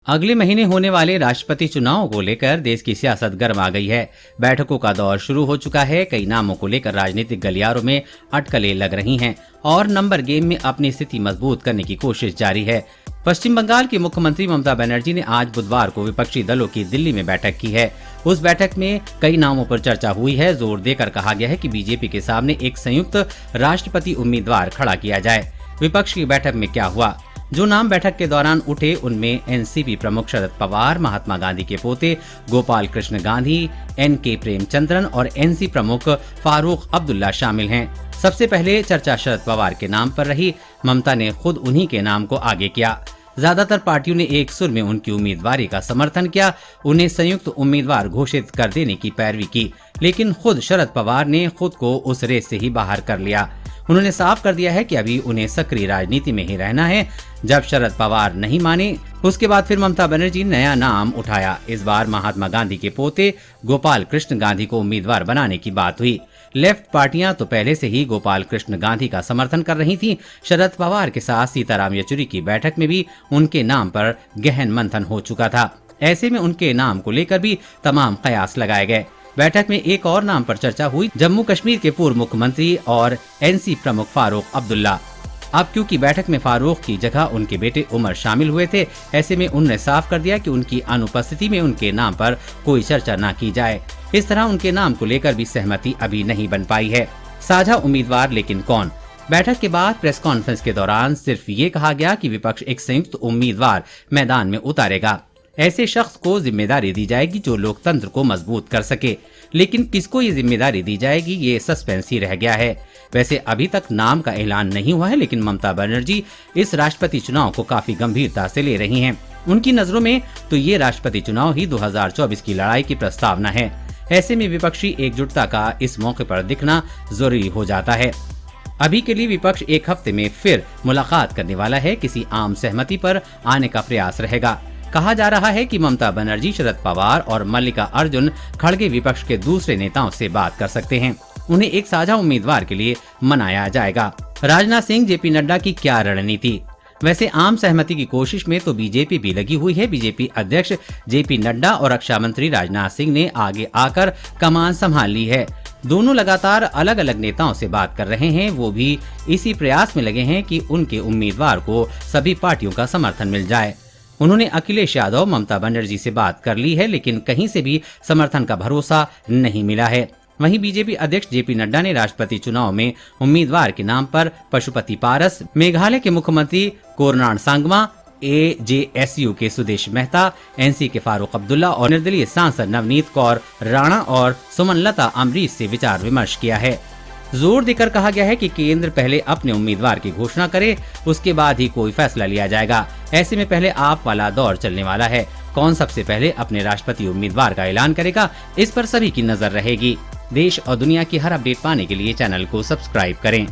अगले महीने होने वाले राष्ट्रपति चुनाव को लेकर देश की सियासत गर्म आ गई है। बैठकों का दौर शुरू हो चुका है। कई नामों को लेकर राजनीतिक गलियारों में अटकलें लग रही हैं और नंबर गेम में अपनी स्थिति मजबूत करने की कोशिश जारी है। पश्चिम बंगाल की मुख्यमंत्री ममता बनर्जी ने आज बुधवार को विपक्षी दलों की दिल्ली में बैठक की है। उस बैठक में कई नामों पर चर्चा हुई है। जोर देकर कहा गया है कि बीजेपी के सामने एक संयुक्त राष्ट्रपति उम्मीदवार खड़ा किया जाए। विपक्ष की बैठक में क्या हुआ? जो नाम बैठक के दौरान उठे उनमें एनसीपी प्रमुख शरद पवार, महात्मा गांधी के पोते गोपाल कृष्ण गांधी, एनके प्रेमचंद्रन और एनसी प्रमुख फारूक अब्दुल्ला शामिल हैं। सबसे पहले चर्चा शरद पवार के नाम पर रही। ममता ने खुद उन्हीं के नाम को आगे किया। ज्यादातर पार्टियों ने एक सुर में उनकी उम्मीदवारी का समर्थन किया, उन्हें संयुक्त उम्मीदवार घोषित कर देने की पैरवी की, लेकिन खुद शरद पवार ने खुद को उस रेस से ही बाहर कर लिया। उन्होंने साफ कर दिया है कि अभी उन्हें सक्रिय राजनीति में ही रहना है। जब शरद पवार नहीं माने, उसके बाद फिर ममता बनर्जी नया नाम उठाया। इस बार महात्मा गांधी के पोते गोपाल कृष्ण गांधी को उम्मीदवार बनाने की बात हुई। लेफ्ट पार्टियां तो पहले से ही गोपाल कृष्ण गांधी का समर्थन कर रही थीं। शरद पवार के साथ सीताराम येचुरी की बैठक में भी उनके नाम पर गहन मंथन हो चुका था। ऐसे में उनके नाम को लेकर भी तमाम कयास लगाए गए। बैठक में एक और नाम पर चर्चा हुई, जम्मू कश्मीर के पूर्व मुख्यमंत्री और एनसी प्रमुख फारूक अब्दुल्ला। अब क्योंकि बैठक में फारूक की जगह उनके बेटे उमर शामिल हुए थे, ऐसे में उन्होंने साफ कर दिया कि उनकी अनुपस्थिति में उनके नाम पर कोई चर्चा न की जाए। इस तरह उनके नाम को लेकर भी सहमति अभी नहीं बन पाई है। साझा उम्मीदवार लेकिन कौन? बैठक के बाद प्रेस कॉन्फ्रेंस के दौरान सिर्फ ये कहा गया कि विपक्ष एक संयुक्त उम्मीदवार मैदान में उतारेगा। ऐसे शख्स को जिम्मेदारी दी जाएगी जो लोकतंत्र को मजबूत कर सके, लेकिन किसको ये जिम्मेदारी दी जाएगी ये सस्पेंस ही रह गया है। वैसे अभी तक नाम का ऐलान नहीं हुआ है, लेकिन ममता बनर्जी इस राष्ट्रपति चुनाव को काफी गंभीरता से ले रही हैं। उनकी नजरों में तो ये राष्ट्रपति चुनाव ही 2024 की लड़ाई की प्रस्तावना है। ऐसे में विपक्षी एकजुटता का इस मौके पर दिखना जरूरी हो जाता है। अभी के लिए विपक्ष एक हफ्ते में फिर मुलाकात करने वाला है। किसी आम सहमति पर आने का प्रयास रहेगा। कहा जा रहा है कि ममता बनर्जी, शरद पवार और मल्लिका अर्जुन खड़गे विपक्ष के दूसरे नेताओं से बात कर सकते हैं। उन्हें एक साझा उम्मीदवार के लिए मनाया जाएगा। राजनाथ सिंह, जेपी नड्डा की क्या रणनीति? वैसे आम सहमति की कोशिश में तो बीजेपी भी लगी हुई है। बीजेपी अध्यक्ष जेपी नड्डा और रक्षा मंत्री राजनाथ सिंह ने आगे आकर कमान संभाल ली है। दोनों लगातार अलग अलग नेताओं से बात कर रहे हैं। वो भी इसी प्रयास में लगे हैं कि उनके उम्मीदवार को सभी पार्टियों का समर्थन मिल जाए। उन्होंने अखिलेश यादव, ममता बनर्जी से बात कर ली है, लेकिन कहीं से भी समर्थन का भरोसा नहीं मिला है। वहीं बीजेपी अध्यक्ष जेपी नड्डा ने राष्ट्रपति चुनाव में उम्मीदवार के नाम पर पशुपति पारस, मेघालय के मुख्यमंत्री कोरनाड सांगमा, एजेएसयू के सुदेश मेहता, एनसी के फारूक अब्दुल्ला और निर्दलीय सांसद नवनीत कौर राणा और सुमनलता अमरीश से विचार विमर्श किया है। जोर देकर कहा गया है कि केंद्र पहले अपने उम्मीदवार की घोषणा करे, उसके बाद ही कोई फैसला लिया जाएगा। ऐसे में पहले आप वाला दौर चलने वाला है। कौन सबसे पहले अपने राष्ट्रपति उम्मीदवार का ऐलान करेगा, इस पर सभी की नजर रहेगी। देश और दुनिया की हर अपडेट पाने के लिए चैनल को सब्सक्राइब करें।